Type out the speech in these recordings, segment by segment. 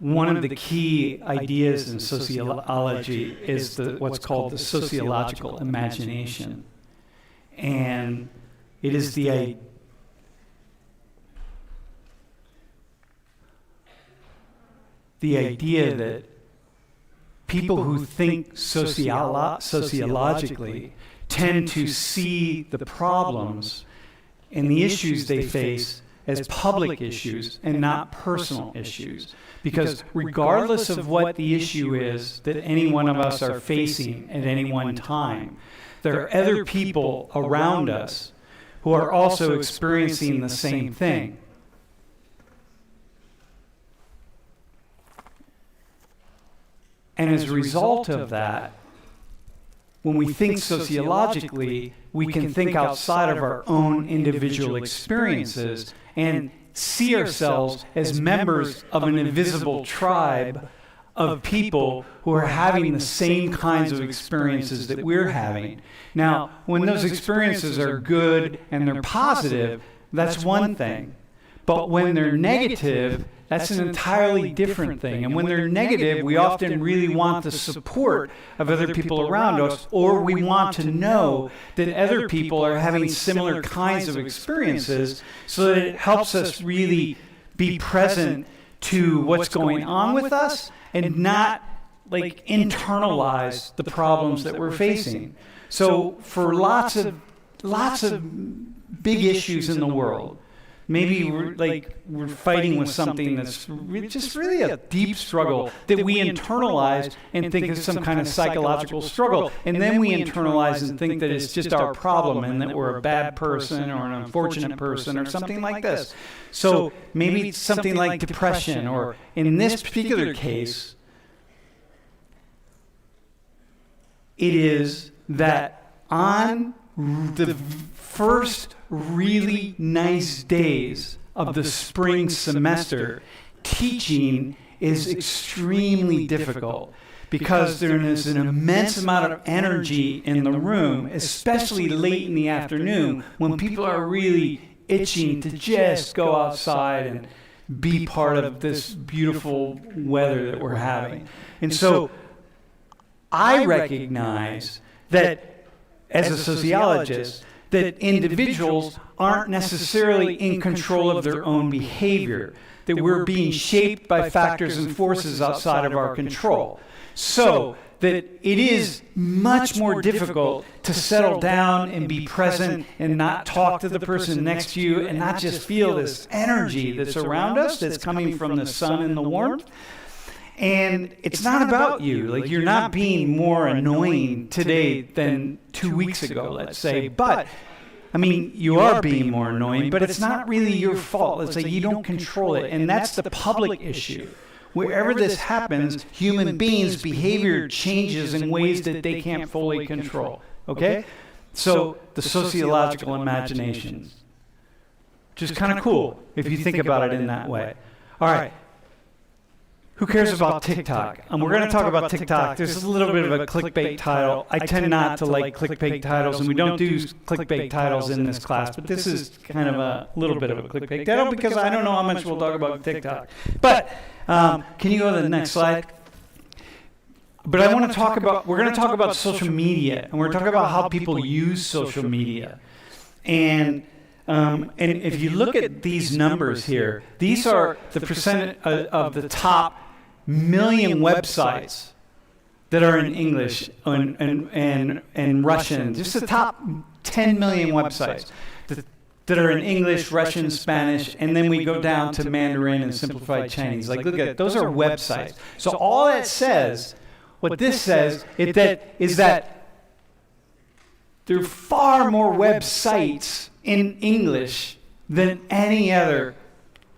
one of the key ideas in sociology is what's called the sociological imagination. And it is the idea that people who think sociologically tend to see the problems and the issues they face as public issues and not personal issues. Because regardless of what the issue is that any one of us are facing at any one time, there are other people around us who are also experiencing the same thing. And as a result of that, when we think sociologically, we can think outside of our own individual experiences and see ourselves as members of an invisible tribe of people who are having the same kinds of experiences that we're having. Now, when those experiences are good and they're positive, that's one thing. But when they're negative, that's an entirely different thing. And when they're negative, we often really want the support of other people around us, or we want to know that other people are having similar kinds of experiences so that it helps us really be present to what's going on with us and not like internalize the problems that we're facing. So for lots of big issues in the world, maybe we're fighting with something that's just really a deep struggle that we internalize and think is some kind of psychological struggle. And then we internalize and think that it's just our problem and that we're a bad person or an unfortunate person or something like this. So maybe it's something like depression, or in this particular case, it is that on the first really nice days of the spring semester, teaching is extremely difficult because there is an immense amount of energy in the room, especially late in the afternoon when people are really itching to just go outside and be part of this beautiful weather that we're having. And so I recognize that as a sociologist, that individuals aren't necessarily in control of their own behavior, that we're being shaped by factors and forces outside of our control. So that it is much more difficult to settle down and be present and not talk to the person next to you and not just feel this energy that's around us that's coming from the sun and the warmth. And it's not about you. Like, you're not being more annoying today than 2 weeks ago, let's say. But, I mean, you are being more annoying, but it's not really your fault. It's like you don't control it. And that's the public issue. Wherever this happens, human beings' behavior changes in ways that they can't fully control. Okay? So, the sociological imagination. Just kind of cool if you think about it in that way. All right. Who cares about TikTok? We're going to talk about TikTok. There's a little bit of a clickbait title. I tend not to like clickbait titles, and we don't do clickbait titles in this class, but this is kind of a little bit of a clickbait title because I don't know how much we'll talk about TikTok. But can you go to the next slide? But I want to talk about, we're going to talk about social media, and we're going to talk about how people use social media. And if you look at these numbers here, these are the percent of the top million websites that are in English and Russian. Just the top 10 million websites that are in English, Russian, Spanish, and then we go down to Mandarin and simplified Chinese. Like, look at it. Those are websites. So all that says, what this says, is that there are far more websites in English than any other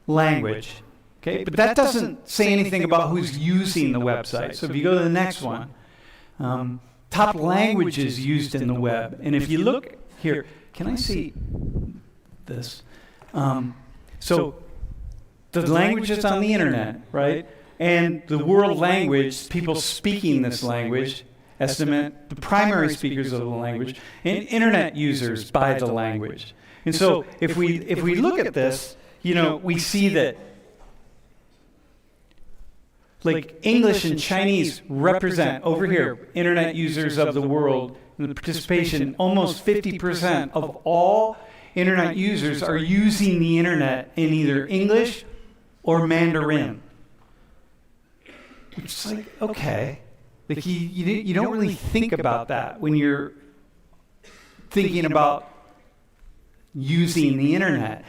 language. Okay? But that doesn't say anything about who's using the website. So if you go to the next one, top languages used in the web. And if you look here, can I see this? So the languages on the internet, right? And the world language, people speaking this language, estimate the primary speakers of the language, and internet users by the language. And so if we look at this, we see that like English and Chinese represent, over here, internet users of the world, and the participation, almost 50% of all internet users are using the internet in either English or Mandarin. It's like, okay. Like you don't really think about that when you're thinking about using the internet.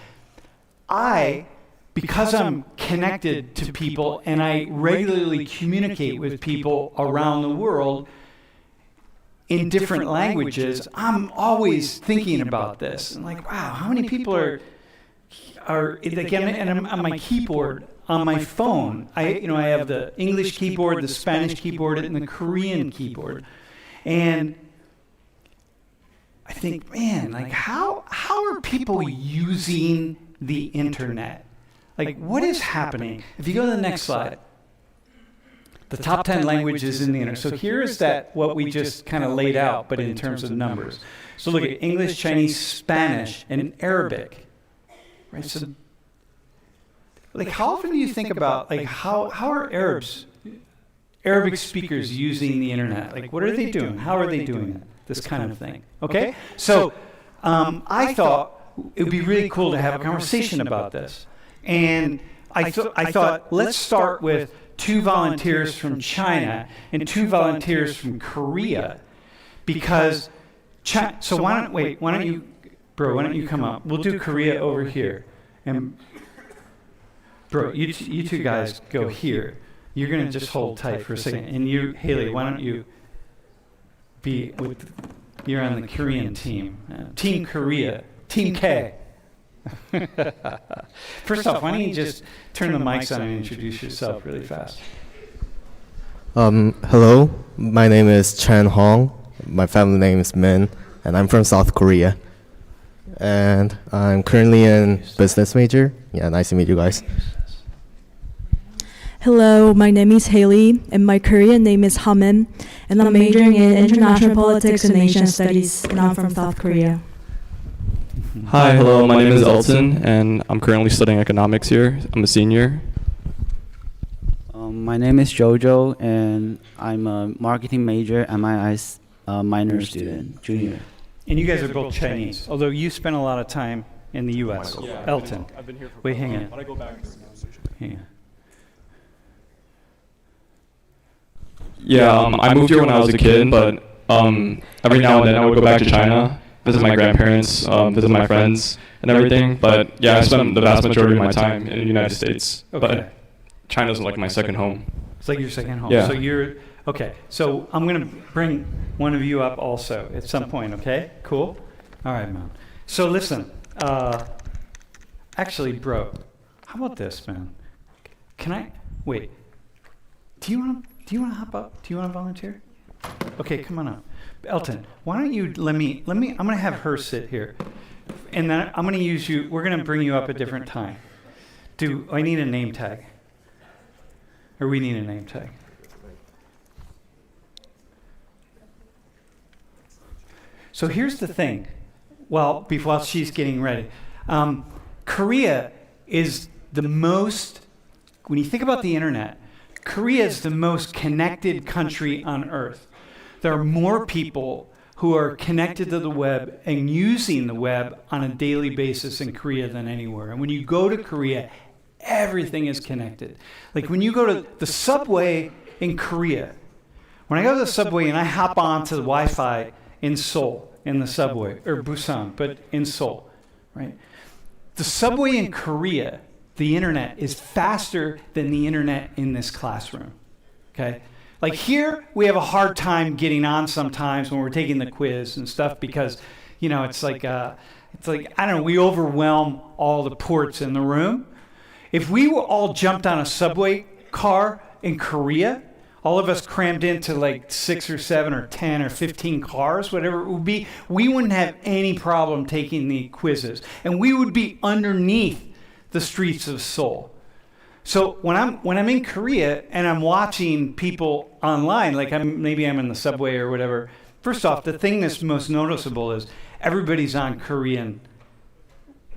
Because I'm connected to people and I regularly communicate with people around the world in different languages, I'm always thinking about this. I'm like, wow, how many people are again, and I'm on my keyboard, on my phone, I have the English keyboard, the Spanish keyboard, and the Korean keyboard. And I think, man, like how are people using the internet? Like, what is happening? If you go to the next slide, the top 10 languages in the internet. So here's what we just kind of laid out, but in terms of numbers. So look at English, Chinese, Spanish, and Arabic. Right? So, like, how often do you think about, like, how are Arabic speakers using the internet? Like, what are they doing? How are they doing it? This kind of thing. Okay? So I thought it would be really cool to have a conversation about this. And I thought, let's start with 2 volunteers from China and 2 volunteers from Korea, because so why don't you come up? We'll do Korea over here, and bro, you two guys go here. You're gonna just hold tight for a second, and you, Haley, why don't you you're on the Korean team, Team Korea, Team K. First off, why don't you just turn the mics on and introduce yourself really fast? Hello, my name is Chan Hong. My family name is Min, and I'm from South Korea. And I'm currently in business major. Yeah, nice to meet you guys. Hello, my name is Haley, and my Korean name is Hamin, and I'm majoring in international politics and Asian studies, and I'm from South Korea. Hi, hello, my name is Elton, and I'm currently studying economics here. I'm a senior. My name is Jojo, and I'm a marketing major and MIS minor student, junior. And you guys are both Chinese, although you spent a lot of time in the U.S. Yeah, Elton. I've been here for wait, hang on. When I go back to the conversation. Hang on. Yeah, I moved here when I was a kid, but every now and then I would go back to China, visit my grandparents, visit my friends, and everything. But yeah, I spent the vast majority of my time in the United States. Okay. But China's like my second home. It's like your second home. Yeah. So you're okay. So I'm gonna bring one of you up also at some point. Okay. Cool. All right, man. So listen. Actually, bro, how about this, man? Can I wait? Do you want to hop up? Do you want to volunteer? Okay, come on up. Elton, why don't you let me, I'm going to have her sit here. And then I'm going to use you, we're going to bring you up a different time. Do I need a name tag? Or we need a name tag? So here's the thing. Well, while she's getting ready. Korea is the most, when you think about the internet, Korea is the most connected country on earth. There are more people who are connected to the web and using the web on a daily basis in Korea than anywhere. And when you go to Korea, everything is connected. Like when you go to the subway in Korea, when I go to the subway and I hop onto the Wi-Fi in Seoul, in the subway, or Busan, but in Seoul, right? The subway in Korea, the internet is faster than the internet in this classroom, okay? Like here, we have a hard time getting on sometimes when we're taking the quiz and stuff because, you know, it's like, I don't know, we overwhelm all the ports in the room. If we were all jumped on a subway car in Korea, all of us crammed into like 6 or 7 or 10 or 15 cars, whatever it would be, we wouldn't have any problem taking the quizzes. And we would be underneath the streets of Seoul. So when I'm in Korea and I'm watching people online, like maybe I'm in the subway or whatever, first off, the thing that's most noticeable is everybody's on Korean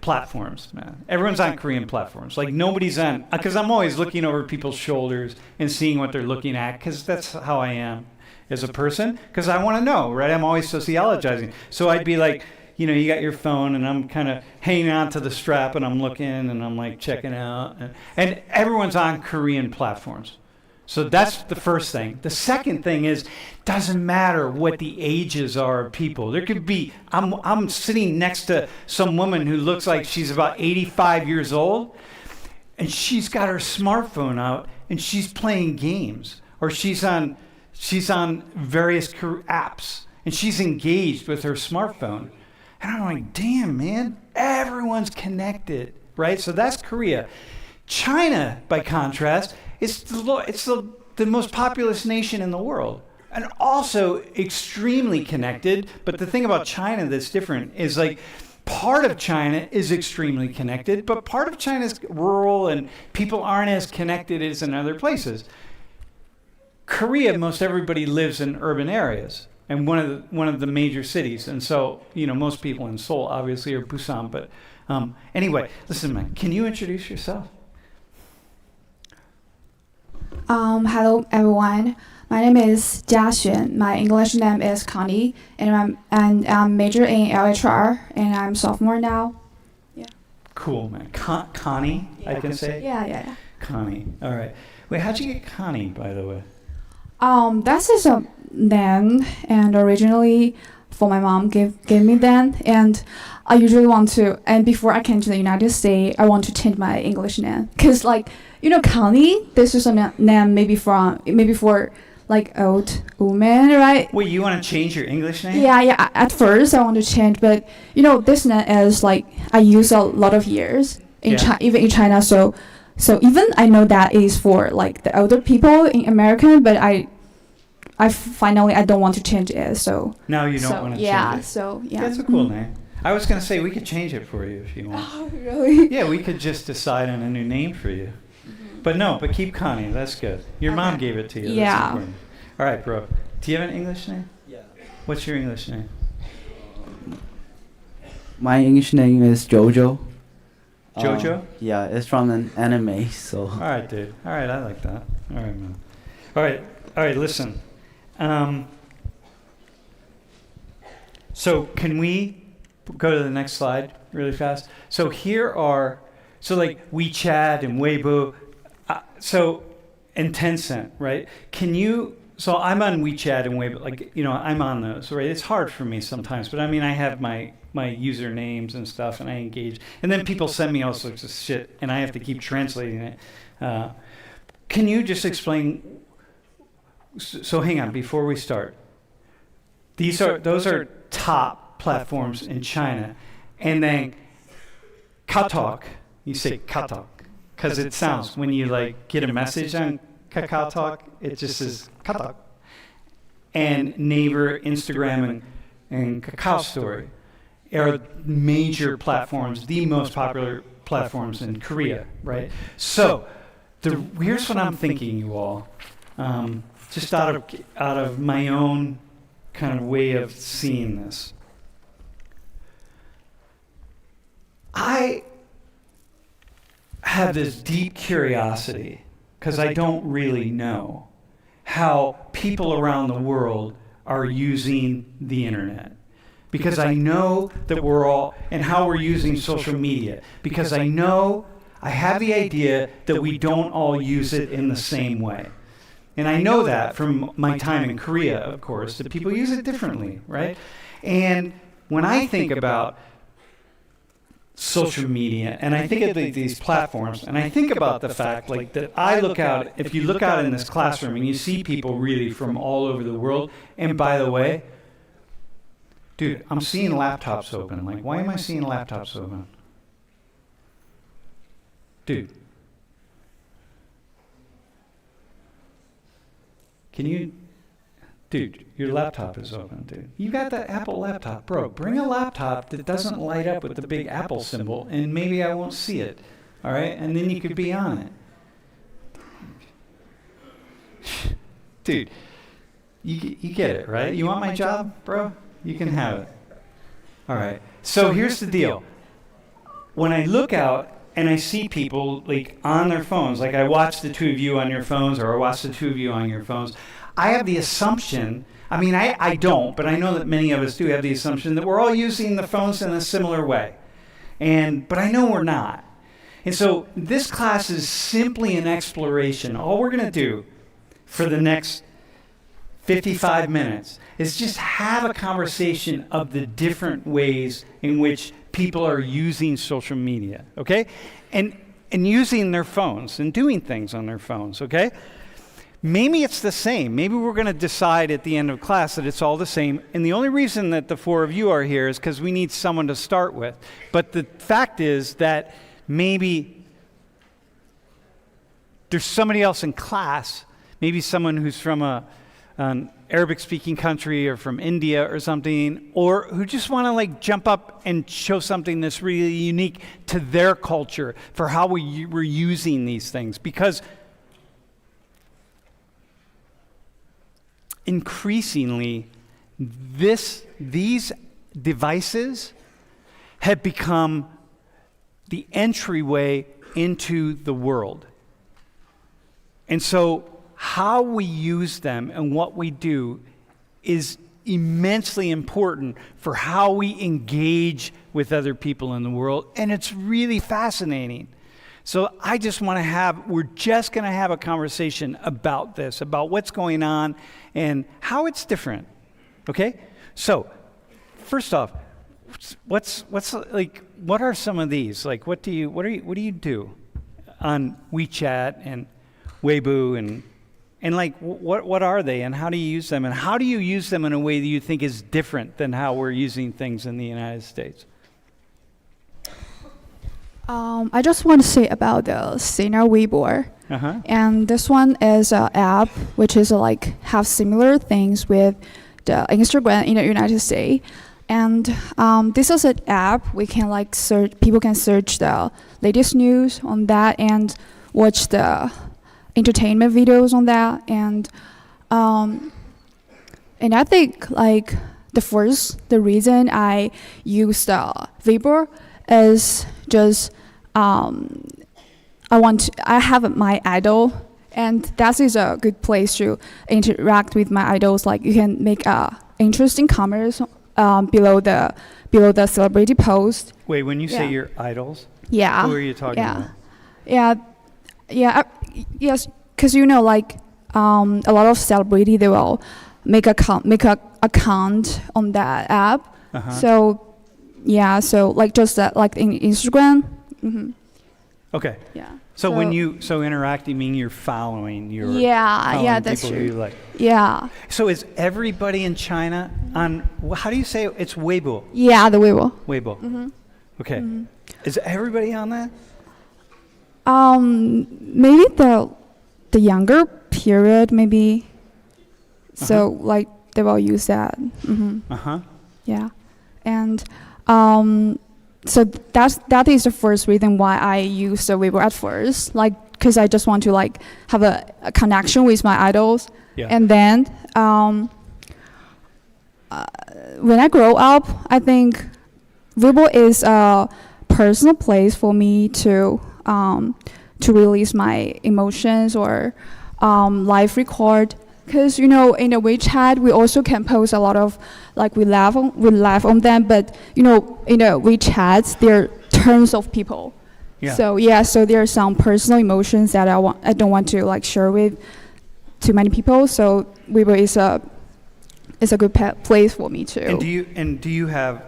platforms, man. Everyone's on Korean platforms. Like nobody's on, because I'm always looking over people's shoulders and seeing what they're looking at, because that's how I am as a person, because I want to know, right? I'm always sociologizing. So I'd be like, you know, you got your phone and I'm kind of hanging on to the strap and I'm looking and I'm like checking out. And everyone's on Korean platforms. So that's the first thing. The second thing is, doesn't matter what the ages are of people. There could be, I'm sitting next to some woman who looks like she's about 85 years old, and she's got her smartphone out and she's playing games, or she's on various apps and she's engaged with her smartphone. And I'm like, damn, man, everyone's connected, right? So that's Korea. China, by contrast, it's the most populous nation in the world, and also extremely connected. But the thing about China that's different is, like, part of China is extremely connected, but part of China is rural and people aren't as connected as in other places. Korea, most everybody lives in urban areas and one of the major cities, and so, you know, most people in Seoul obviously are Busan. But anyway, listen, man, can you introduce yourself? Hello everyone. My name is Jiaxuan. My English name is Connie, and I'm major in LHR, and I'm sophomore now. Yeah. Cool, man. Connie, yeah. I can say. Yeah. Connie. All right. Wait, how'd you get Connie, by the way? That's just a name, and originally, for my mom gave me that, and I usually want to. And before I came to the United States, I want to change my English name, cause like, you know, Connie, this is a name maybe for like old woman, right? Wait, you want to change your English name? Yeah. At first, I want to change, but you know, this name is like I use a lot of years in even in China. So even I know that is for like the older people in America, but I finally I don't want to change it. So now you don't want to change it. So yeah. That's a cool name. I was gonna say we could change it for you if you want. Oh, really? Yeah, we could just decide on a new name for you. But keep Connie. That's good. Your mom gave it to you. Yeah. That's important. All right, bro. Do you have an English name? Yeah. What's your English name? My English name is Jojo. Jojo? Yeah, it's from an anime, so. All right, dude. All right, I like that. All right, man. All right, listen. So can we go to the next slide really fast? So here are, like WeChat and Weibo, and Tencent, right? So I'm on WeChat and Weibo, like, you know, I'm on those, right? It's hard for me sometimes, but I mean, I have my usernames and stuff, and I engage. And then people send me all sorts of shit, and I have to keep translating it. Can you just explain? So hang on, before we start. Those are top platforms in China, and then KakaoTalk. You say KakaoTalk because it sounds, when you like get a message on KakaoTalk, it just says KakaoTalk. And Naver, Instagram, and Kakao Story are major platforms, the most popular platforms in Korea, right? So here's what I'm thinking, you all, just out of my own kind of way of seeing this. I have this deep curiosity, because I don't really know how people around the world are using the internet. Because I know that we're all, and how we're using social media. Because I have the idea that we don't all use it in the same way. And I know that from my time in Korea, of course, that people use it differently, right? And when I think about social media, and I think of these platforms, and I think about the fact like that I look out, if you look out in this classroom and you see people really from all over the world, and by the way, dude, I'm seeing laptops open. Like, why am I seeing laptops open? Dude. Dude, your laptop is open, dude. You got that Apple laptop. Bro, bring a laptop that doesn't light up with the big Apple symbol, and maybe I won't see it. All right? And then you could be on it. Dude, you get it, right? You want my job, bro? You can have it. All right. So here's the deal. when I look out and I see people like on their phones, like I watch the two of you on your phones, or I watch the two of you on your phones, I have the assumption, I mean, I don't, but I know that many of us do have the assumption that we're all using the phones in a similar way. But I know we're not. And so this class is simply an exploration. All we're going to do for the next 55 minutes is just have a conversation of the different ways in which people are using social media, okay? And using their phones and doing things on their phones, okay? Maybe it's the same. Maybe we're going to decide at the end of class that it's all the same. And the only reason that the four of you are here is because we need someone to start with. But the fact is that maybe there's somebody else in class, maybe someone who's from an Arabic-speaking country or from India or something, or who just want to like jump up and show something that's really unique to their culture for how we're using these things. Because increasingly, these devices have become the entryway into the world. And so how we use them and what we do is immensely important for how we engage with other people in the world. And it's really fascinating. So I just want to we're just going to have a conversation about this, about what's going on and how it's different. Okay? So, first off, what are some of these? Like, what do you do on WeChat and Weibo and like, what are they and how do you use them? And how do you use them in a way that you think is different than how we're using things in the United States? I just want to say about the Sina Weibo. Uh-huh. And this one is an app which is like have similar things with the Instagram in the United States. And this is an app we can like search. People can search the latest news on that and watch the entertainment videos on that. And I think like the reason I use the Weibo is just I have my idol, and that is a good place to interact with my idols. Like you can make interesting comments below the celebrity post. Wait, when you say your idols, yeah, who are you talking about? Yes, because like a lot of celebrity they will make a account on that app. Uh-huh. So like just like in Instagram. Mm-hmm. Okay. Yeah. So when interacting, meaning you're following your that's people true. who you like. Yeah. So is everybody in China on? How do you say it? It's Weibo? Yeah, the Weibo. Weibo. Mm-hmm. Okay. Mm-hmm. Is everybody on that? Maybe the younger period, maybe. So like they will use that. Mm-hmm. Yeah, and so that is the first reason why I use the Weibo at first, like because I just want to like have a connection with my idols. Yeah. And then when I grow up, I think Weibo is a personal place for me to release my emotions or live record. Because in the WeChat we also can post a lot of like we laugh on them, but in the WeChat there are tons of people. Yeah. So there are some personal emotions that I don't want to like share with too many people. So Weibo is a good place for me too. And do you have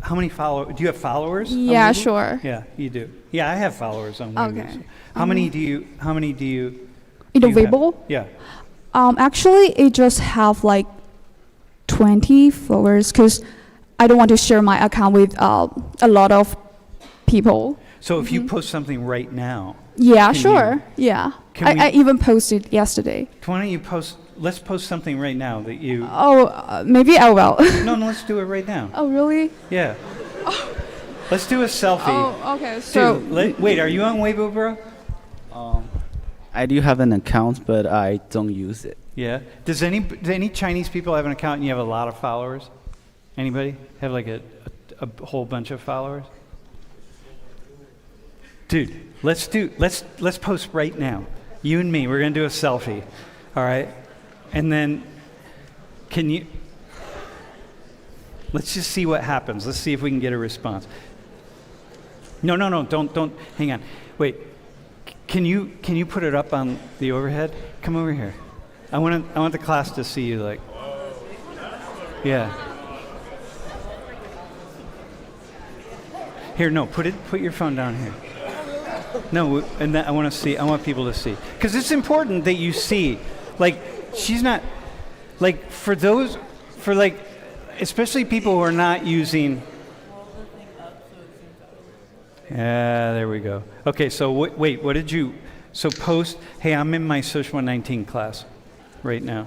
how many followers? Do you have followers? Yeah, sure. Yeah, you do. Yeah, I have followers on Weibo. Okay. So how many do you? In the do you have? Weibo? Yeah. Actually, it just have like 20 followers because I don't want to share my account with a lot of people. So if you post something right now. Yeah, sure. Yeah. I even posted yesterday. Why don't you post? Let's post something right now that you. Oh, maybe I will. No, let's do it right now. Oh, really? Yeah. Let's do a selfie. Oh, okay. So. Wait, are you on Weibo, bro? I do have an account, but I don't use it. Yeah. Do any Chinese people have an account and you have a lot of followers? Anybody have like a a whole bunch of followers? Dude, let's post right now. You and me, we're gonna do a selfie, all right? And then, let's just see what happens. Let's see if we can get a response. No, don't, hang on. Wait, can you put it up on the overhead? Come over here. I want the class to see you, like, yeah. Here, no, put your phone down here. No, and I want people to see. Because it's important that you see, like, she's not, like, especially people who are not using. Yeah, there we go. Okay, so wait, what did you, so post, hey, I'm in my Social 119 class right now.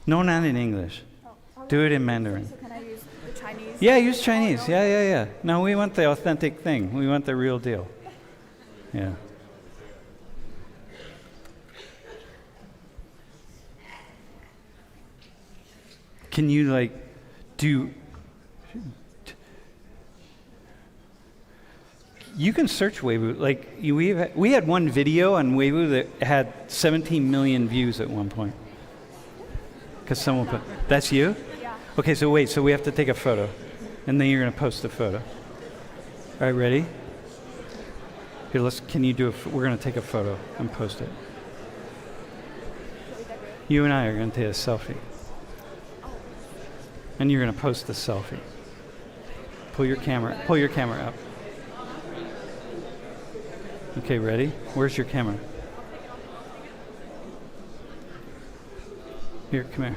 No, not in English. Do it in Mandarin. So can I use the Chinese? Yeah, use Chinese. Yeah. No, we want the authentic thing. We want the real deal. Yeah. Can you, like, you can search Weibo. Like, we had one video on Weibo that had 17 million views at one point. Because someone put, that's you? Yeah. Okay, so wait, so we have to take a photo. And then you're going to post the photo. All right, ready? Here, we're going to take a photo and post it. You and I are going to take a selfie. And you're going to post the selfie. Pull your camera up. Okay, ready? Where's your camera? Here, come here.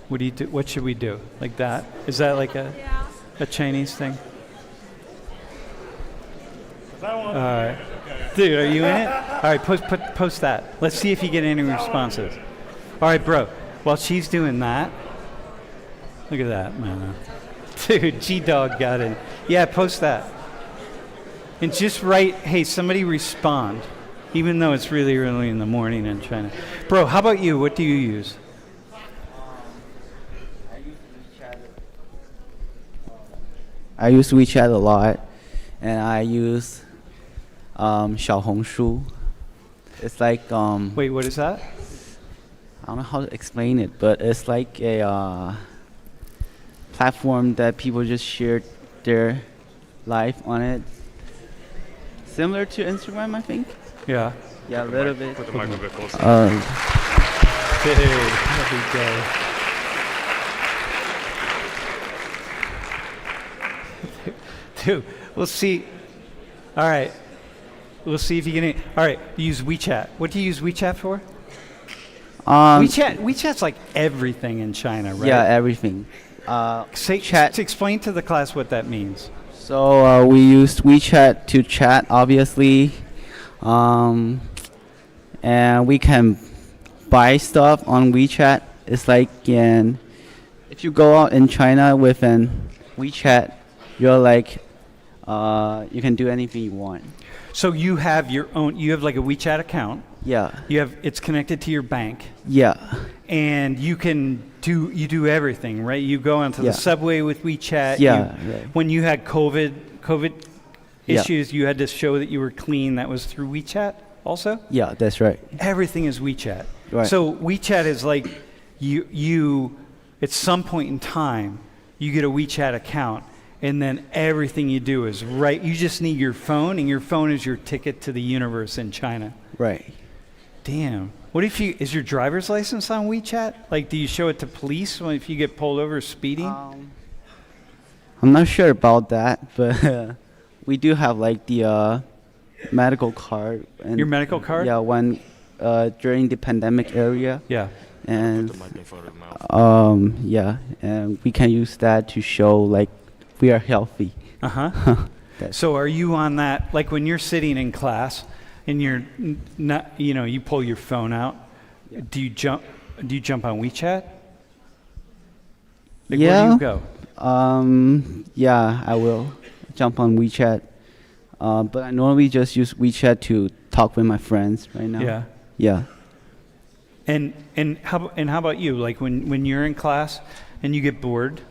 What do you do? What should we do? Like that? Is that like a Chinese thing? All right. Dude, are you in it? All right, post that. Let's see if you get any responses. All right, bro. While she's doing that, look at that, man. Dude, G-Dog got it. Yeah, post that. And just write, hey, somebody respond. Even though it's really early in the morning in China. Bro, how about you? What do you use? I use WeChat a lot, and I use Xiaohongshu. It's like Wait, what is that? I don't know how to explain it, but it's like a platform that people just share their life on it. Similar to Instagram, I think. Yeah. Yeah, a little bit. Put the mic a bit closer. Dude, every day. Dude, we'll see. All right. We'll see if you can. All right, use WeChat. What do you use WeChat for? WeChat's like everything in China, right? Yeah, everything. Explain to the class what that means. So we used WeChat to chat, obviously, and we can buy stuff on WeChat. It's like if you go out in China with an WeChat, you're like you can do anything you want. So you have your own. You have like a WeChat account. Yeah. It's connected to your bank. Yeah. And you do everything, right? You go onto the subway with WeChat. Yeah. When you had COVID issues, you had to show that you were clean. That was through WeChat also? Yeah, that's right. Everything is WeChat. Right. So WeChat is like you at some point in time, you get a WeChat account, and then everything you do is right. You just need your phone, and your phone is your ticket to the universe in China. Right. Damn. What if is your driver's license on WeChat? Like, do you show it to police if you get pulled over speeding? I'm not sure about that, but we do have like the medical card. And your medical card? Yeah, when during the pandemic area. Yeah. And and we can use that to show like we are healthy. So are you on that, like when you're sitting in class and you're not, you pull your phone out, do you jump on WeChat? Like, Yeah. Where do you go? Yeah, I will jump on WeChat. But I normally just use WeChat to talk with my friends right now. Yeah. Yeah. And how about you? Like when you're in class and you get bored,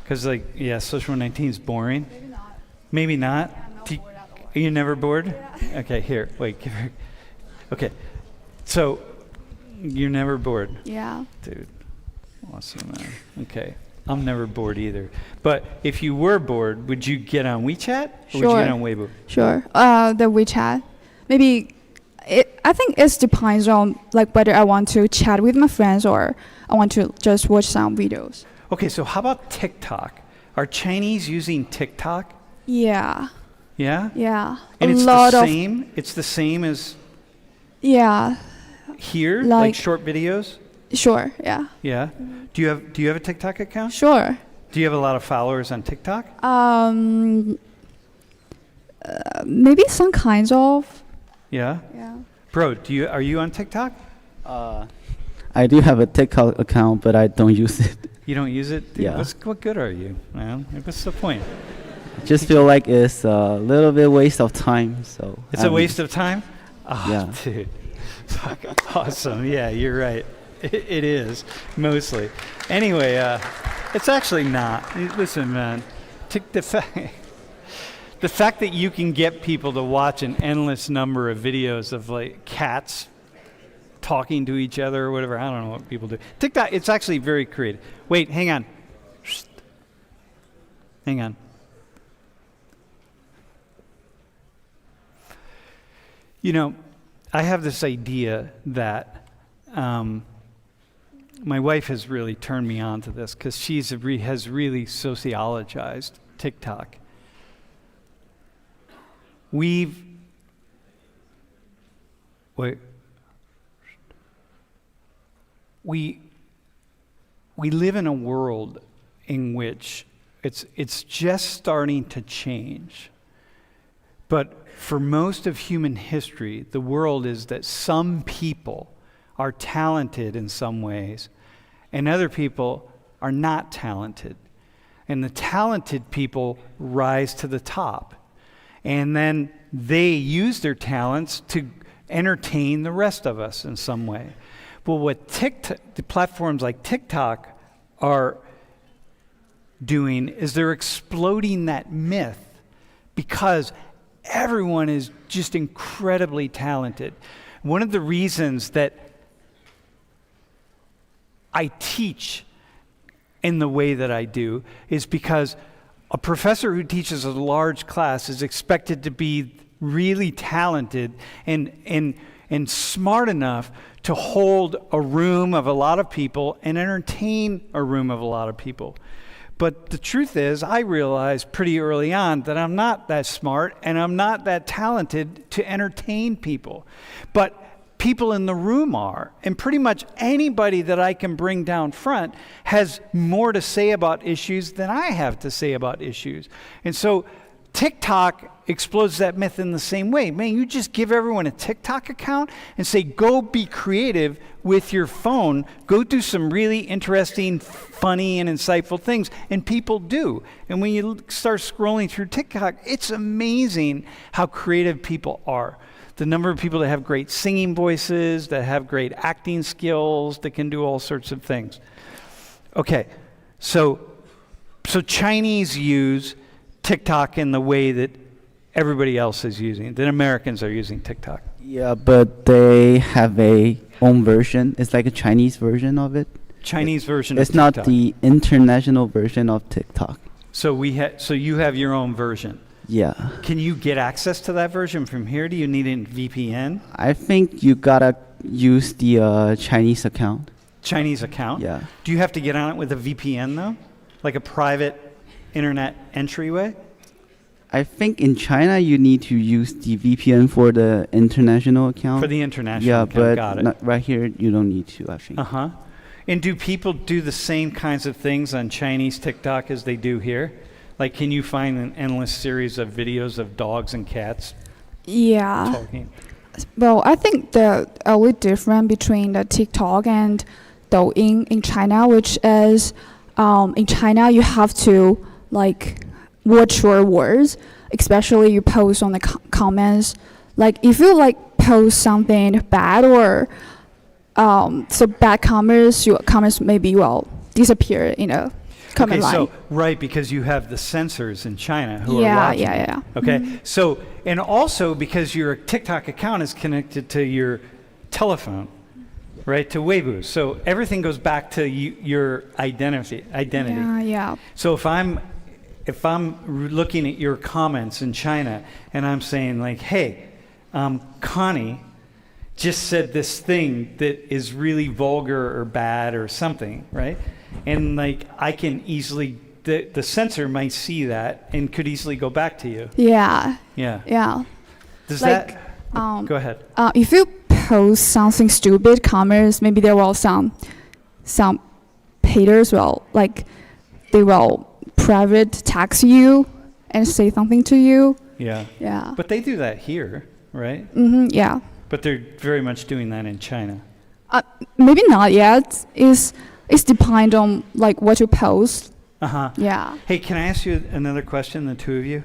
because like social 19 is boring. Maybe not. Yeah, I'm not Do- bored at all. Are you never bored? Yeah. Okay, here, wait, give her. Okay, so you're never bored, Yeah. dude. Awesome, man. Okay, I'm never bored either. But if you were bored, would you get on WeChat or would you Sure. get on Weibo? Sure. The WeChat. Maybe I think it depends on like whether I want to chat with my friends or I want to just watch some videos. Okay, so how about TikTok? Are Chinese using TikTok? Yeah. Yeah? Yeah. And a it's lot the of same? It's the same as yeah. here? Like Like- short videos? Sure. Yeah. Yeah. Do you have a TikTok account? Sure. Do you have a lot of followers on TikTok? Maybe some kinds of. Yeah. Yeah. Bro, are you on TikTok? I do have a TikTok account, but I don't use it. You don't use it? Dude, Yeah. what good are you, man? What's the point? I just feel like it's a little bit waste of time. So It's a waste of time? Oh, Yeah. dude. Fucking awesome. Yeah, you're right. It is, mostly. Anyway, it's actually not. Listen, man. The fact that you can get people to watch an endless number of videos of like cats talking to each other or whatever, I don't know what people do. TikTok, it's actually very creative. Wait, hang on. Hang on. You know, I have this idea that my wife has really turned me on to this because has really sociologized TikTok. We live in a world in which it's just starting to change. But for most of human history, the world is that some people are talented in some ways and other people are not talented. And the talented people rise to the top. And then they use their talents to entertain the rest of us in some way. Well, what the platforms like TikTok are doing is they're exploding that myth because everyone is just incredibly talented. One of the reasons that I teach in the way that I do is because a professor who teaches a large class is expected to be really talented and smart enough to hold a room of a lot of people and entertain a room of a lot of people. But the truth is, I realized pretty early on that I'm not that smart and I'm not that talented to entertain people. But people in the room are. And pretty much anybody that I can bring down front has more to say about issues than I have to say about issues. And so TikTok explodes that myth in the same way. Man, you just give everyone a TikTok account and say, go be creative with your phone. Go do some really interesting, funny, and insightful things. And people do. And when you start scrolling through TikTok, it's amazing how creative people are. The number of people that have great singing voices, that have great acting skills, that can do all sorts of things. Okay, so Chinese use TikTok in the way that everybody else is using, that Americans are using TikTok. Yeah, but they have a own version. It's like a Chinese version of it. Chinese version It's of TikTok. not the international version of TikTok. So you have your own version. Yeah. Can you get access to that version from here? Do you need a VPN? I think you gotta use the Chinese account. Chinese account? Yeah. Do you have to get on it with a VPN though? Like a private internet entryway? I think in China you need to use the VPN for the international account. For the international yeah, account, but got it. not right here you don't need to, I think. Uh-huh. And do people do the same kinds of things on Chinese TikTok as they do here? Like, can you find an endless series of videos of dogs and cats Yeah. talking? Well, I think the only difference between the TikTok and Douyin in China, which is in China you have to like watch your words, especially you post on the comments. Like if you like post something bad or so bad comments, your comments maybe will disappear in a comment line. So right, because you have the censors in China who are Yeah, watching. yeah, yeah. Okay, Mhm. so and also because your TikTok account is connected to your telephone, right, to Weibo. So everything goes back to your identity. Yeah, yeah. So if I'm looking at your comments in China and I'm saying like, hey, Connie just said this thing that is really vulgar or bad or something, right? And like I can easily, the censor might see that and could easily go back to you. Yeah, Yeah. yeah. Does Like, that? Go ahead. If you post something stupid comments, maybe there will some haters will like they will private text you and say something to you. Yeah. Yeah. But they do that here, right? Yeah. But they're very much doing that in China. Maybe not yet. It's depend on like what you post. Uh-huh. Yeah. Hey, can I ask you another question, the two of you?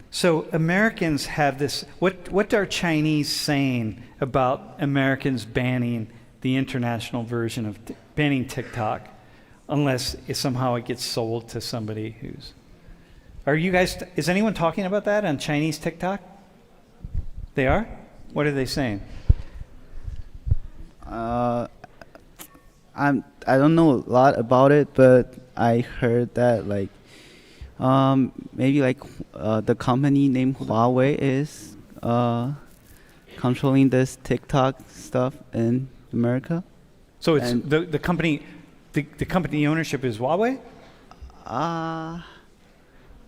So Americans have this, what are Chinese saying about Americans banning the international version of, banning TikTok, unless somehow it gets sold to somebody who's, is anyone talking about that on Chinese TikTok? They are? What are they saying? I don't know a lot about it, but I heard that like maybe like the company named Huawei is controlling this TikTok stuff in America. So it's And- the company, the company ownership is Huawei? Oh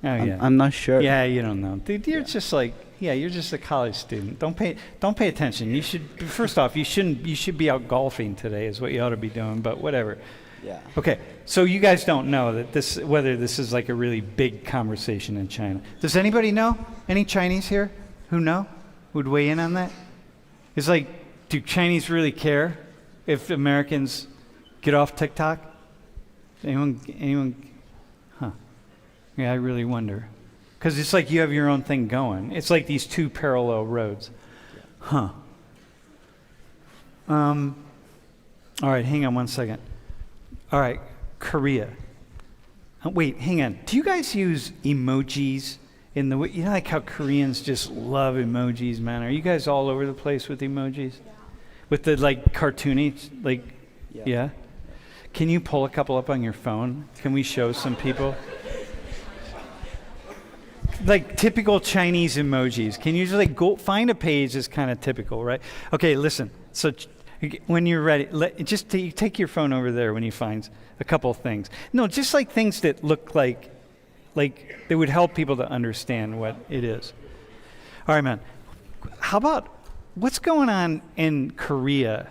yeah. I'm not sure. Yeah, you don't know. Dude, you're just like, you're just a college student. Don't pay attention. You should, first off, you should be out golfing today is what you ought to be doing, but whatever. Yeah. Okay, so you guys don't know that whether this is like a really big conversation in China. Does anybody know? Any Chinese here who know? Would weigh in on that? It's like, do Chinese really care if Americans get off TikTok? Anyone? Huh. Yeah, I really wonder. Because it's like you have your own thing going. It's like these two parallel roads. Huh. All right, hang on one second. All right, Korea. Wait, hang on. Do you guys use emojis in the way, you know, like how Koreans just love emojis, man? Are you guys all over the place with emojis? Yeah. With the like cartoony, like, yeah? Can you pull a couple up on your phone? Can we show some people? Like typical Chinese emojis. Can you just like go find a page that's kind of typical, right? Okay, listen. So when you're ready, just take your phone over there when you find a couple things. No, just like things that look like they would help people to understand what it is. All right, man. How about what's going on in Korea?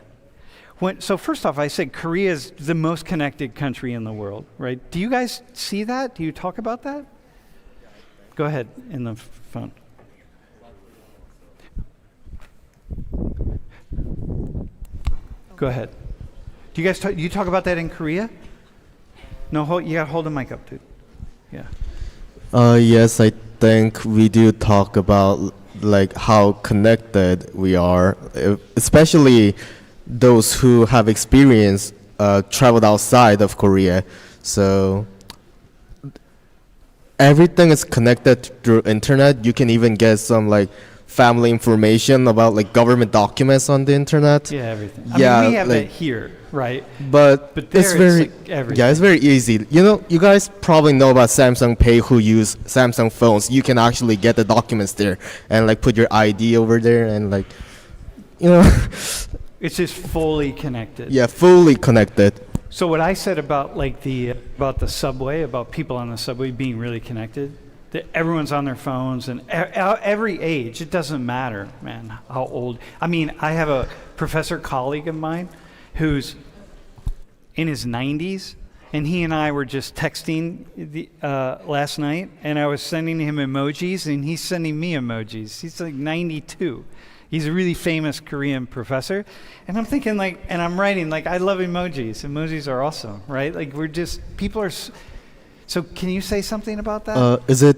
So first off, I said Korea is the most connected country in the world, right? Do you guys see that? Do you talk about that? Go ahead in the phone. Go ahead. Do you guys talk about that in Korea? No, you gotta hold the mic up, dude. Yeah. Yes, I think we do talk about like how connected we are, especially those who have experienced traveled outside of Korea. So everything is connected through internet. You can even get some like family information about like government documents on the internet. Yeah, everything. Yeah, I mean, we have like, that here, right? But there it's very like everything. yeah, it's very easy. You know, you guys probably know about Samsung Pay who use Samsung phones. You can actually get the documents there and like put your ID over there and like, you know, It's just fully connected. yeah, fully connected. So what I said about like about the subway, about people on the subway being really connected, that everyone's on their phones and every age, it doesn't matter, man, how old. I mean, I have a professor colleague of mine who's in his 90s, and he and I were just texting last night, and I was sending him emojis, and he's sending me emojis. He's like 92. He's a really famous Korean professor. And I'm thinking like, and I'm writing like, I love emojis. Emojis are awesome, right? Like people are, so can you say something about that? Is it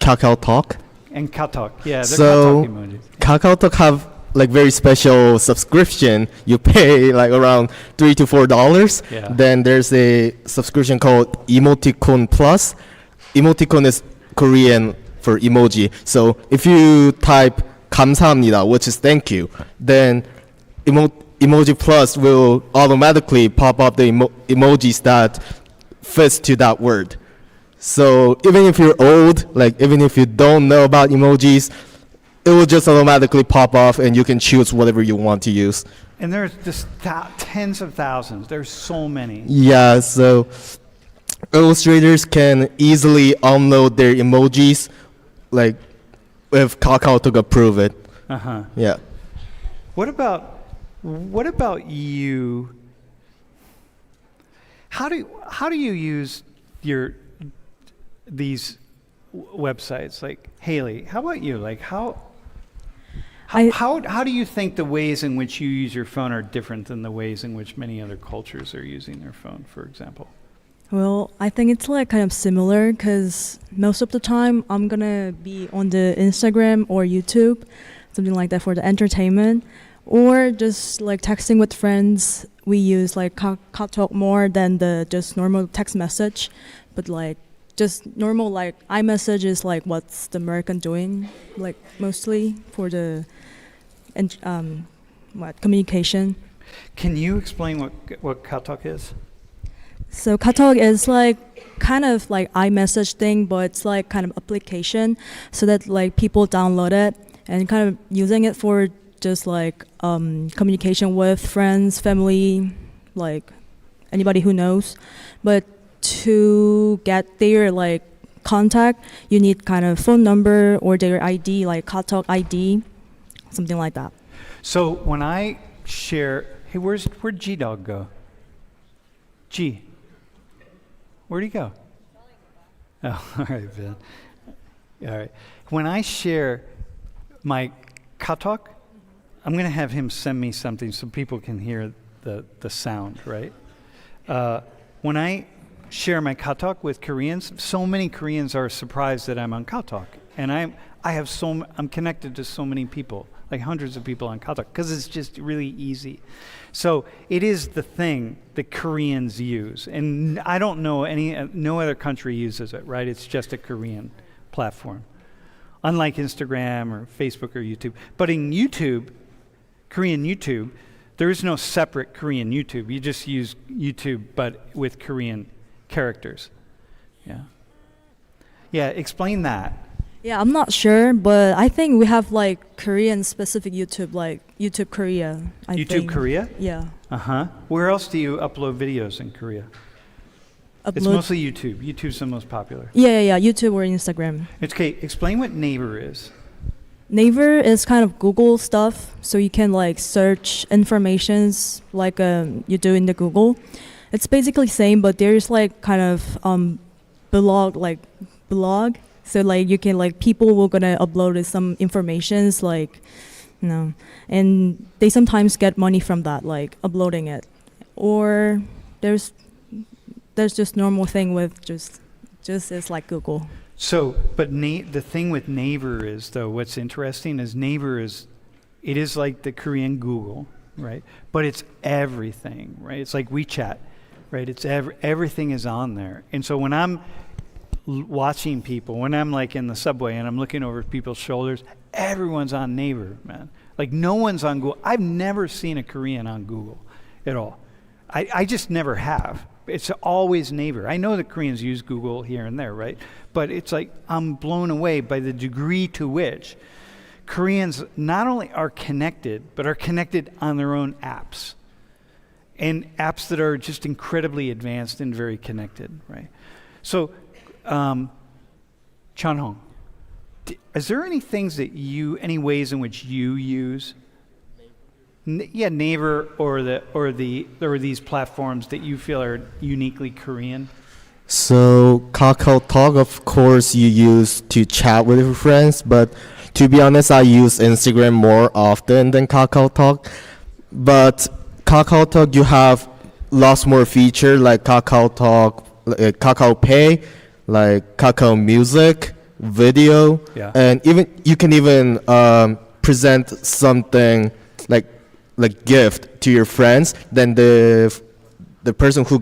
Kakao Talk? And Katok, yeah, they're So Katok emojis. Kakao Talk have like very special subscription, you pay like around $3 to $4. Yeah. Then there's a subscription called Emoticon Plus. Emoticon is Korean for emoji. So if you type 감사합니다, which is thank you, then Emoji Plus will automatically pop up the emojis that fits to that word. So even if you're old, like even if you don't know about emojis, it will just automatically pop off and you can choose whatever you want to use. And there's just tens of thousands. There's so many. Yeah, so illustrators can easily upload their emojis, like if KakaoTalk approve it. Uh-huh. Yeah. What about you? How do you use these websites? Like Haley, how about you? Like how do you think the ways in which you use your phone are different than the ways in which many other cultures are using their phone, for example? Well, I think it's like kind of similar because most of the time I'm gonna be on the Instagram or YouTube, something like that for the entertainment, or just like texting with friends. We use like KakaoTalk more than the just normal text message, but like just normal like iMessage is like what's the American doing like mostly for the communication. Can you explain what KakaoTalk is? So KakaoTalk is like kind of like iMessage thing, but it's like kind of application so that like people download it and kind of using it for just like communication with friends, family, like anybody who knows. But to get their like contact, you need kind of phone number or their ID, like KakaoTalk ID, something like that. So when I share, hey, where'd G-Dog go? G. Where'd he go? Oh, all right, Ben. All right. When I share my KakaoTalk, I'm going to have him send me something so people can hear the sound, right? When I share my KakaoTalk with Koreans, so many Koreans are surprised that I'm on KakaoTalk, and I'm connected to so many people, like hundreds of people on KakaoTalk, because it's just really easy. So it is the thing that Koreans use, and I don't know no other country uses it, right? It's just a Korean platform, unlike Instagram or Facebook or YouTube. But in YouTube, Korean YouTube, there is no separate Korean YouTube. You just use YouTube, but with Korean characters. Yeah. Yeah, explain that. Yeah, I'm not sure, but I think we have like Korean specific YouTube, like YouTube Korea. YouTube think. Korea? Yeah. Uh-huh. Where else do you upload videos in Korea? It's mostly YouTube. YouTube's the most popular. Yeah, YouTube or Instagram. Okay, explain what Naver is. Naver is kind of Google stuff, so you can like search informations like you do in the Google. It's basically same, but there's like kind of blog. So like you can like people will gonna upload some informations like, you know, and they sometimes get money from that, like uploading it. Or there's just normal thing with just it's like Google. So, but the thing with Naver is, though, what's interesting is Naver is like the Korean Google, right? But it's everything, right? It's like WeChat, right? It's everything is on there. And so when I'm watching people, when I'm like in the subway and I'm looking over people's shoulders, everyone's on Naver, man. Like no one's on Google. I've never seen a Korean on Google at all. I just never have. It's always Naver. I know that Koreans use Google here and there, right? But it's like I'm blown away by the degree to which Koreans not only are connected, but are connected on their own apps. And apps that are just incredibly advanced and very connected, right? So, Chanhong, is there any ways in which you use Naver or these platforms that you feel are uniquely Korean? So KakaoTalk, of course, you use to chat with your friends, but to be honest, I use Instagram more often than KakaoTalk. But KakaoTalk, you have lots more features like KakaoTalk, Kakao Pay, like Kakao Music, video, Yeah. and you can even present something like gift to your friends, then the person who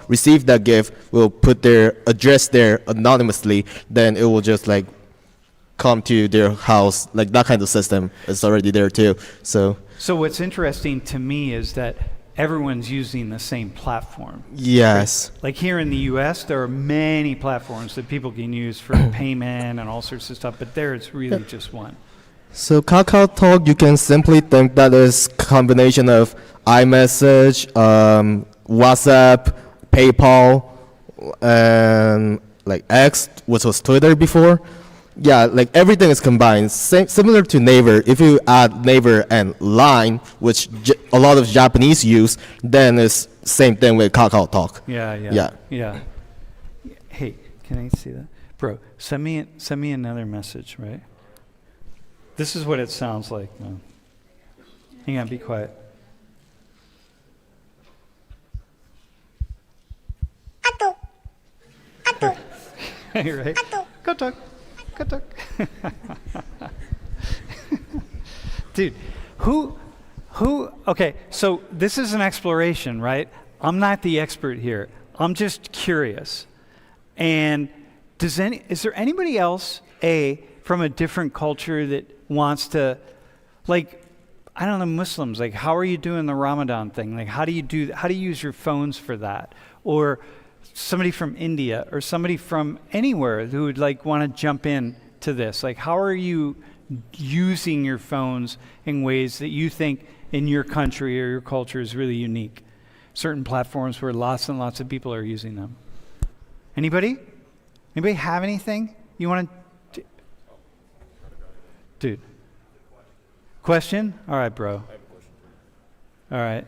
received that gift will put their address there anonymously. Then it will just like come to their house. Like that kind of system is already there too. So what's interesting to me is that everyone's using the same platform. yes. Like here in the US, there are many platforms that people can use for payment and all sorts of stuff, but there it's really just one. So KakaoTalk, you can simply think that is combination of iMessage, WhatsApp, PayPal, and like X, which was Twitter before. Yeah, like everything is combined. Similar to Naver. If you add Naver and Line, which a lot of Japanese use, then it's same thing with KakaoTalk. Yeah. Hey, can I see that? Bro, send me another message, right? This is what it sounds like. No. Hang on, be quiet. You're right. Go talk. Dude, who, okay, so this is an exploration, right? I'm not the expert here. I'm just curious. And is there anybody else, from a different culture that wants to, like, I don't know, Muslims, like, how are you doing the Ramadan thing? Like, how do you use your phones for that? Or somebody from India or somebody from anywhere who would like want to jump in to this. Like, how are you using your phones in ways that you think in your country or your culture is really unique? Certain platforms where lots and lots of people are using them. Anybody have anything you want to? Dude. Question? All right, bro. All right.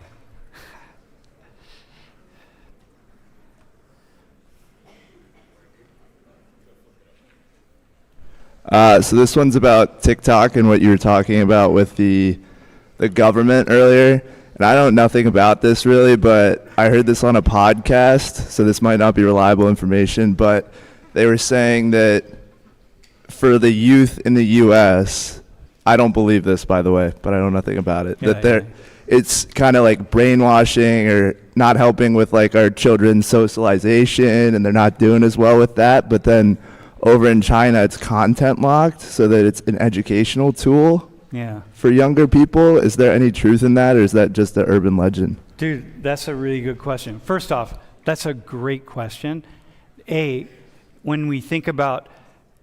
So this one's about TikTok and what you were talking about with the government earlier. And I know nothing about this really, but I heard this on a podcast, so this might not be reliable information, but they were saying that for the youth in the U.S., I don't believe this, by the way, but I know nothing about it, it's kind of like brainwashing or not helping with like our children's socialization, and they're not doing as well with that. But then over in China, it's content locked so that it's an educational tool for younger people. Is there any truth in that, or is that just an urban legend? Dude, that's a really good question. First off, that's a great question. When we think about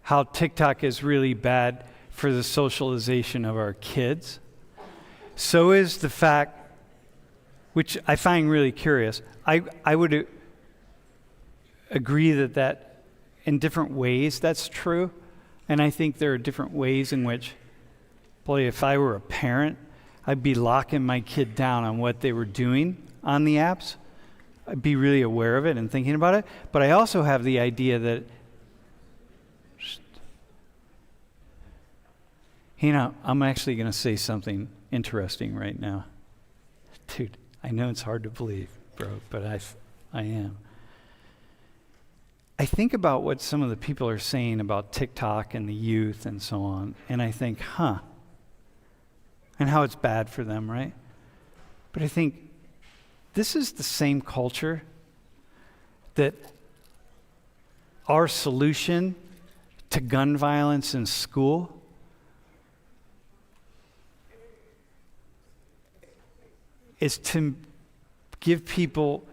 how TikTok is really bad for the socialization of our kids, so is the fact, which I find really curious, I would agree that in different ways that's true, and I think there are different ways in which, boy, if I were a parent, I'd be locking my kid down on what they were doing on the apps. I'd be really aware of it and thinking about it, but I also have the idea that, I'm actually going to say something interesting right now. Dude, I know it's hard to believe, bro, but I am. I think about what some of the people are saying about TikTok and the youth and so on, and I think, and how it's bad for them, right? But I think this is the same culture that our solution to gun violence in school is to give people,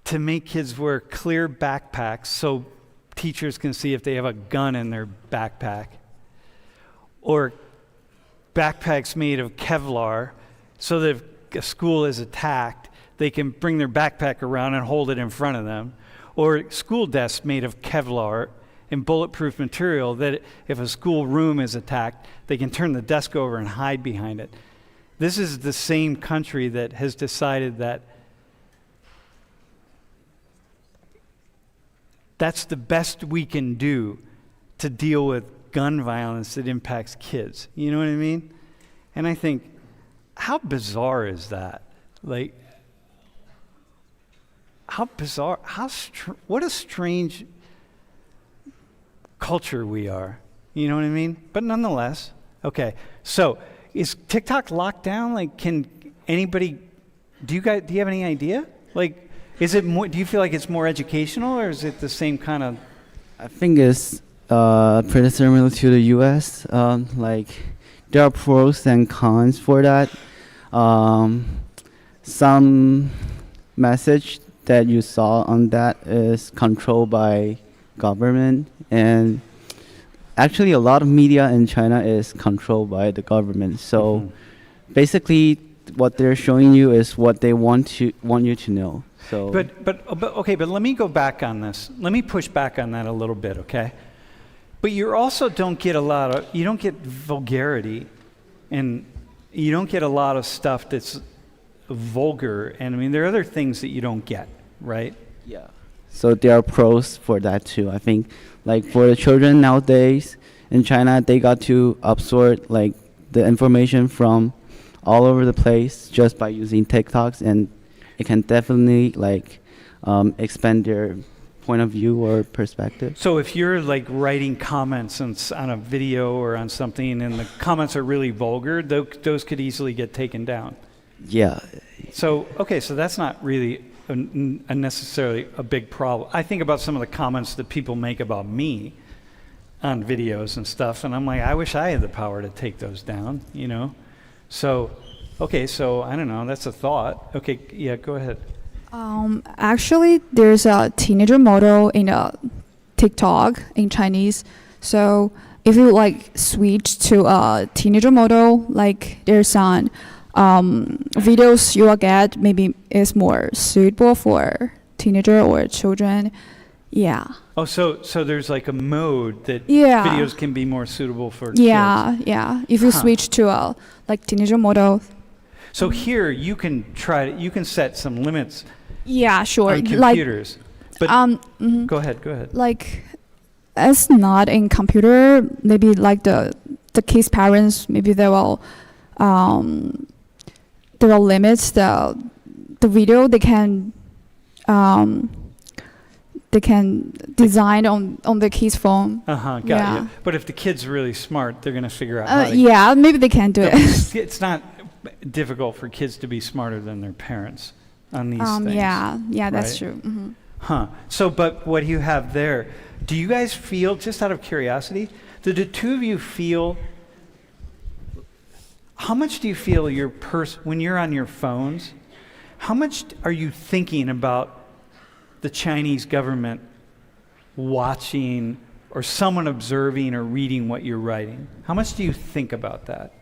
to make kids wear clear backpacks so teachers can see if they have a gun in their backpack, or backpacks made of Kevlar so that if a school is attacked, they can bring their backpack around and hold it in front of them, or school desks made of Kevlar and bulletproof material that if a school room is attacked, they can turn the desk over and hide behind it. This is the same country that has decided that that's the best we can do to deal with gun violence that impacts kids. You know what I mean? And I think, how bizarre is that? Like, how bizarre, what a strange culture we are. You know what I mean? But nonetheless, Okay. So is TikTok locked down? Like, can anybody? Do you have any idea? Like, is it more? Do you feel like it's more educational, or is it the same kind of? I think it's pretty similar to the U.S. Like there are pros and cons for that. Some message that you saw on that is controlled by government, and actually a lot of media in China is controlled by the government. So basically what they're showing you is what they want you to know. So But okay, but let me go back on this. Let me push back on that a little bit, okay? But you also don't get you don't get vulgarity, and you don't get a lot of stuff that's vulgar, and I mean there are other things that you don't get, right? yeah. So there are pros for that too. I think like for the children nowadays in China, they got to absorb like the information from all over the place just by using TikToks, and it can definitely like expand their point of view or perspective. So if you're like writing comments on a video or on something, and the comments are really vulgar, those could easily get taken down. Yeah. So okay, so that's not really necessarily a big problem. I think about some of the comments that people make about me on videos and stuff, and I'm like, I wish I had the power to take those down, you know? So, okay, so I don't know, that's a thought. Okay, yeah, go ahead. Actually, there's a teenager model in a TikTok in Chinese. So if you like switch to a teenager model, like there's some videos you will get maybe is more suitable for teenager or children. Yeah. Oh, so there's like a mode that Yeah. videos can be more suitable for Yeah, kids. yeah. If you switch to a like teenager model. So here you can you can set some limits Yeah, sure. on Like computers. But go ahead. like it's not in computer, maybe like the kids' parents, maybe they will limit the video they can design on the kids' phone. Got Yeah. you. But if the kid's really smart, they're going to figure out how to. Yeah, maybe they can do it. It's not difficult for kids to be smarter than their parents on these things. Yeah, that's right? true. Mm-hmm. Huh. So, but what you have there, do you guys feel, just out of curiosity, do the two of you feel, how much do you feel when you're on your phones, how much are you thinking about the Chinese government watching or someone observing or reading what you're writing? How much do you think about that?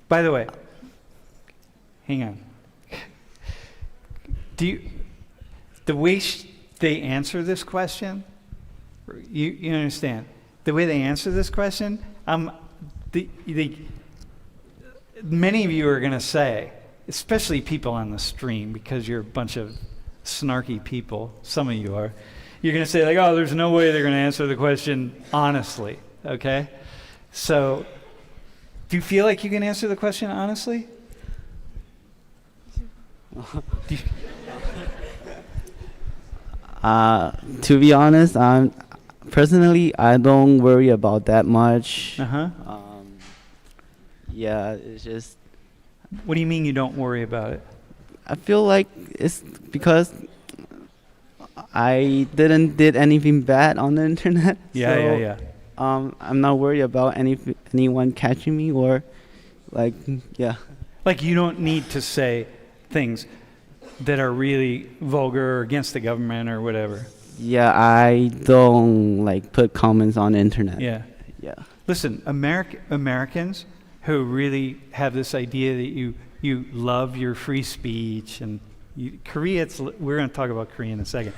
By the way, hang on. The way they answer this question, you understand? The way they answer this question, many of you are going to say, especially people on the stream, because you're a bunch of snarky people, some of you are, you're going to say like, oh, there's no way they're going to answer the question honestly, okay? So, do you feel like you can answer the question honestly? To be honest, personally, I don't worry about that much. Yeah, it's just. What do you mean you don't worry about it? I feel like it's because I did anything bad on the internet. Yeah. I'm not worried about anyone catching me or, like, yeah. Like you don't need to say things that are really vulgar or against the government or whatever. Yeah, I don't like put comments on the internet. Yeah. Listen, Americans who really have this idea that you love your free speech, and we're going to talk about Korea in a second.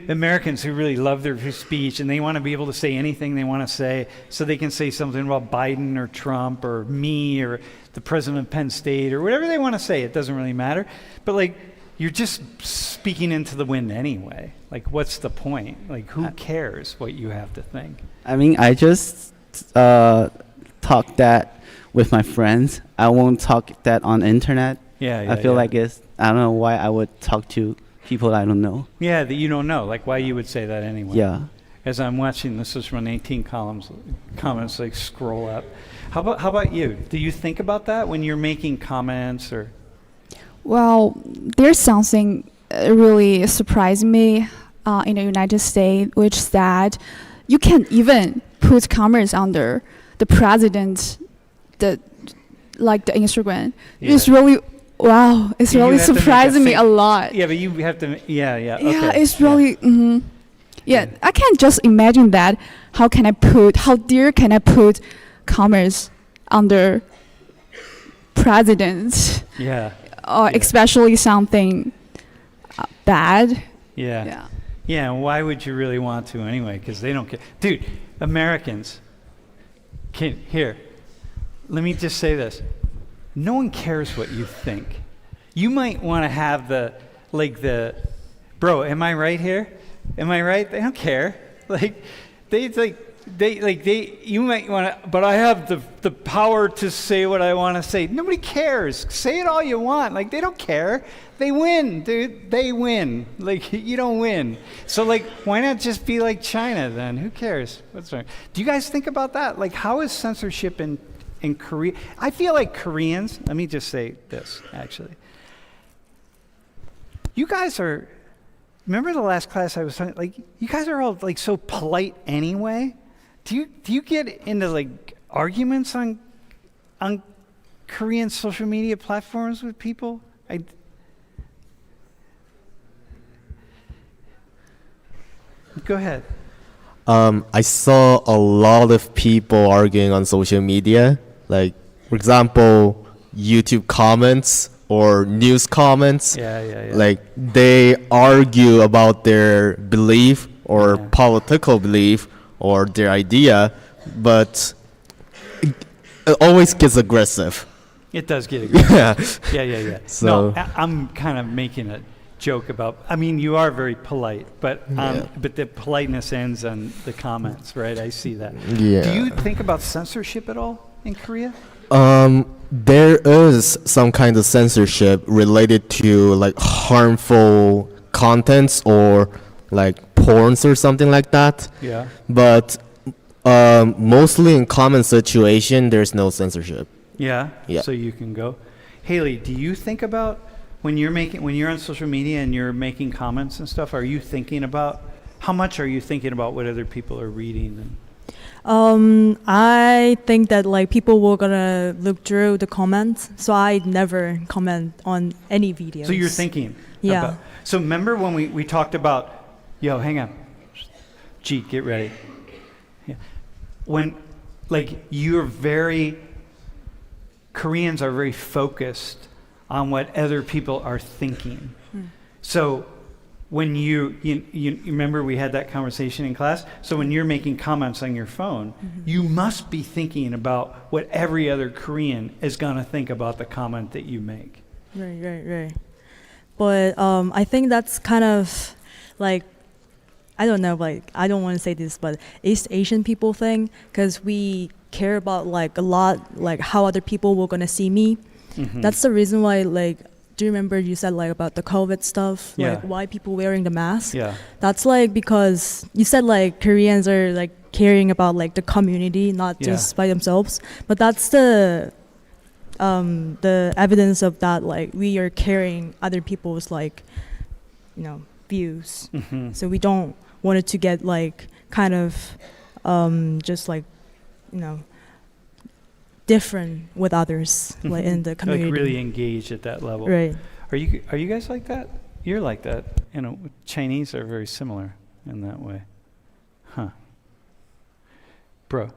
Americans who really love their free speech and they want to be able to say anything they want to say, so they can say something about Biden or Trump or me or the president of Penn State or whatever they want to say. It doesn't really matter. But like, you're just speaking into the wind anyway. Like, what's the point? Like, who cares what you have to think? I mean, I just talk that with my friends. I won't talk that on internet. I feel like I don't know why I would talk to people I don't know. Yeah, that you don't know. Like, why you would say that anyway. Yeah. as I'm watching the Social 18 comments like scroll up. How about you? Do you think about that when you're making comments or? Well, there's something really surprised me in the United States, which is that you can even put comments under the president, the Instagram. Yeah. It's really wow. It's You really have to make a surprising me thing. a lot. Yeah, but you have to. Yeah. Yeah, Okay. it's really. Yeah, I can't just imagine that. How dare can I put comments under president, Yeah. or Yeah. especially something bad? Yeah. Yeah. Yeah, and why would you really want to anyway? Because they don't care. Dude, Americans, here, let me just say this. No one cares what you think. You might want to have bro, am I right here? Am I right? They don't care. You might want to, but I have the power to say what I want to say. Nobody cares. Say it all you want. They don't care. They win, dude. They win. You don't win. So, why not just be like China then? Who cares? What's wrong? Do you guys think about that? How is censorship in Korea? I feel like Koreans, let me just say this, actually. You guys are, remember the last class I was talking, you guys are all, so polite anyway? Do you get into, arguments on Korean social media platforms with people? Go ahead. I saw a lot of people arguing on social media, for example, YouTube comments or news comments. Yeah. They argue about their belief or political belief or their idea, but it always gets aggressive. It does get aggressive. Yeah. Yeah. So- No, I'm kind of making a joke about, you are very polite, but the politeness ends on the comments, right? I see that. Yeah. Do you think about censorship at all in Korea? There is some kind of censorship related to harmful contents or porns or something like that. Yeah. But mostly in common situation, there's no censorship. Yeah. Yeah. So you can go. Haley, do you think about when you're on social media and you're making comments and stuff? Are you thinking about how much are you thinking about what other people are reading? I think that people were gonna look through the comments, so I never comment on any videos. So you're thinking. Yeah. About, so remember when we talked about, hang on. G, get ready. Yeah. When Koreans are very focused on what other people are thinking. So when you remember we had that conversation in class? So when you're making comments on your phone, you must be thinking about what every other Korean is going to think about the comment that you make. Right. But I think that's kind of I don't know, I don't want to say this, but East Asian people thing, because we care about a lot, how other people were going to see me. That's the reason why, do you remember you said about the COVID stuff? Yeah. Why people wearing the mask? Yeah. That's because you said Koreans are caring about the community, not just by themselves. But that's the evidence of that, we are caring other people's views. So we don't want it to get kind of just different with others in the community. Really engaged at that level. Right. Are you guys like that? You're like that. Chinese are very similar in that way. Huh. Bro.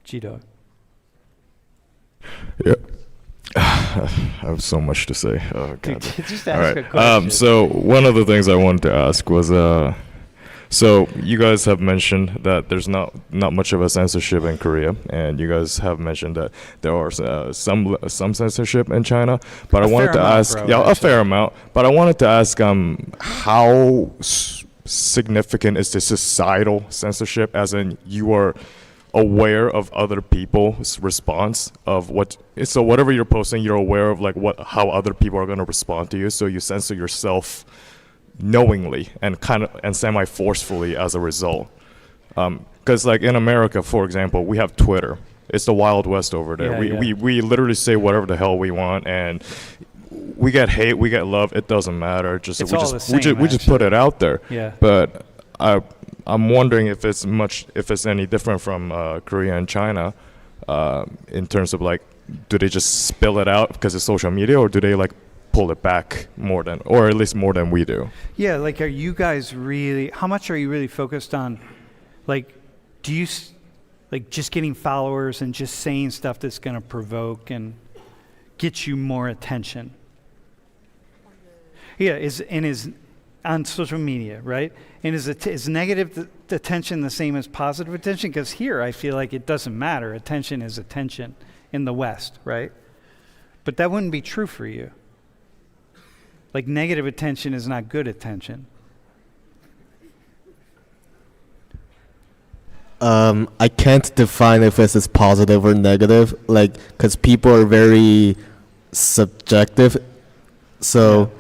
G-Dog. Yeah. I have so much to say. Oh, God. Just All ask right. a question. So one of the things I wanted to ask was, so you guys have mentioned that there's not much of a censorship in Korea, and you guys have mentioned that there are some censorship in China. But I wanted to ask, a fair amount. But I wanted to ask, how significant is the societal censorship? As in, you are aware of other people's response of so whatever you're posting, you're aware of how other people are going to respond to you, so you censor yourself knowingly and kind of and semi-forcefully as a result. Because like in America, for example, we have Twitter. It's the Wild West over there. We literally say whatever the hell we want, and we get hate, we get love. It doesn't matter. Just It's we all just the same, we just put it out there. Yeah. But I'm wondering if it's any different from Korea and China, in terms of like, do they just spill it out because it's social media, or do they like pull it back more than, or at least more than we do? Yeah, like, are you guys really, how much are you really focused on, like, do you, like, just getting followers and just saying stuff that's going to provoke and get you more attention? Yeah, is on social media, right? And is negative attention the same as positive attention? Because here I feel like it doesn't matter. Attention is attention in the West, right? But that wouldn't be true for you. Like, negative attention is not good attention. I can't define if this is positive or negative, like, because people are very subjective. So,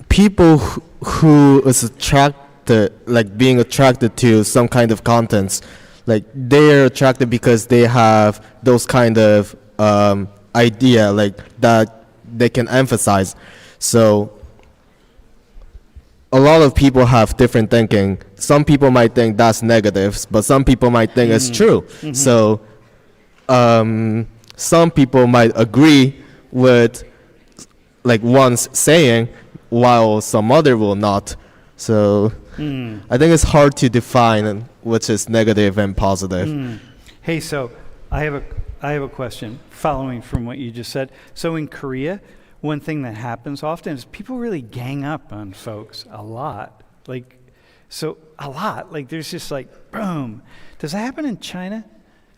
people who is attracted, like being attracted to some kind of contents, like they're attracted because they have those kind of idea, like that they can emphasize. So a lot of people have different thinking. Some people might think that's negative, but some people might think it's true. Mm-hmm. So some people might agree with like one's saying, while some other will not. So I think it's hard to define which is negative and positive. Hey, so I have a question following from what you just said. So in Korea, one thing that happens often is people really gang up on folks a lot. Like, so a lot. Like, there's just like, boom. Does that happen in China?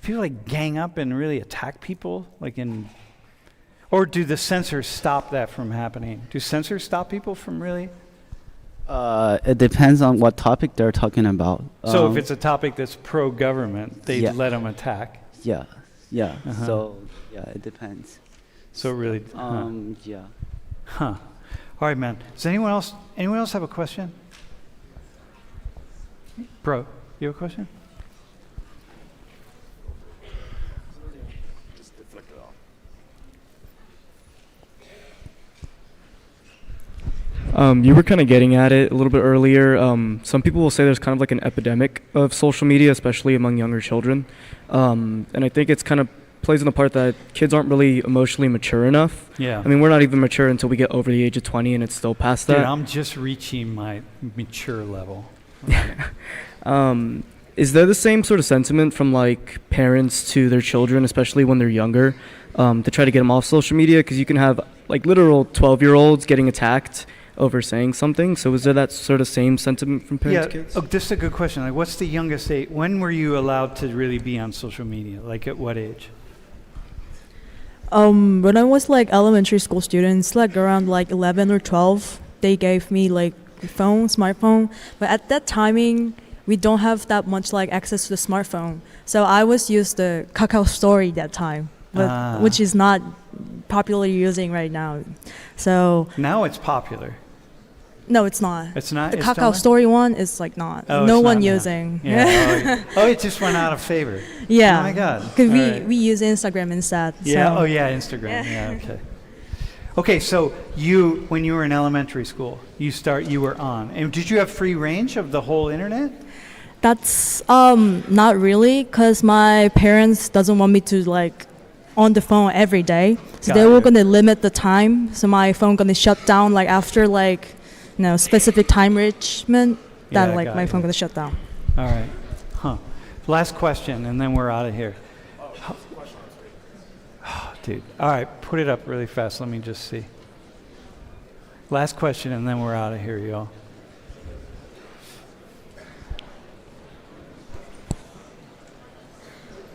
People like gang up and really attack people? Like in, or do the censors stop that from happening? Do censors stop people from really? It depends on what topic they're talking about. So if it's a topic that's pro-government, they Yeah. let them attack. Yeah, yeah. Uh-huh. So yeah, it depends. So it really, Yeah. Huh. All right, man. Does anyone else have a question? Bro, you have a question? You were kind of getting at it a little bit earlier. Some people will say there's kind of like an epidemic of social media, especially among younger children. And I think it's kind of plays in the part that kids aren't really emotionally mature enough. Yeah. I mean, we're not even mature until we get over the age of 20, and it's still past Dude, that. I'm just reaching my mature level. Is there the same sort of sentiment from like parents to their children, especially when they're younger, to try to get them off social media? Because you can have like literal 12-year-olds getting attacked over saying something. So is there that sort of same sentiment from parents to kids? Oh, this is a good question. Like, what's the youngest age? When were you allowed to really be on social media? Like, at what age? When I was like elementary school students, like around like 11 or 12, they gave me like smartphone. But at that timing, we don't have that much like access to the smartphone. So I was used the Kakao Story that time, but which is not popularly using right now. So Now it's popular. no, it's not. It's not. The it's still Kakao not? Story one is like not. Oh, no it's one not now. using. Yeah. Oh, it just went out of favor. Yeah. Oh my God. Because All right. we use Instagram instead. Yeah. So. Oh yeah, Instagram. Yeah. Okay. Okay. So you, when you were in elementary school, you were on, and did you have free range of the whole internet? That's not really, because my parents doesn't want me to like on the phone every day. So Got they were it. gonna limit the time. So my phone gonna shut down like after like specific time reachment. Yeah, Then like got my it. phone gonna shut down. All right. Huh. Last question, and then we're out of here. Oh, dude. All right, put it up really fast. Let me just see. Last question, and then we're out of here, y'all.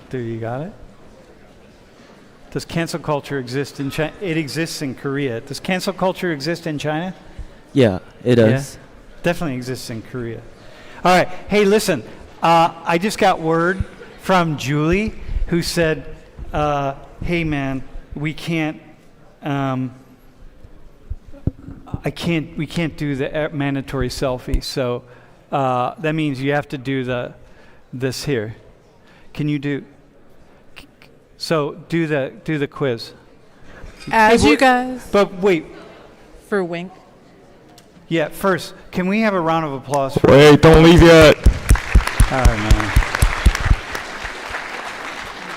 Dude, you got it? Does cancel culture exist in China? It exists in Korea. Does cancel culture exist in China? Yeah, it does. Yeah? Definitely exists in Korea. All right. Hey, listen. I just got word from Julie, who said, "Hey, man, we can't. We can't do the mandatory selfie. So that means you have to do this here. Can you do? So do the quiz. As Hey, you guys But wait, for Wink. yeah. First, can we have a round of applause for? Wait, don't leave yet. All right, man.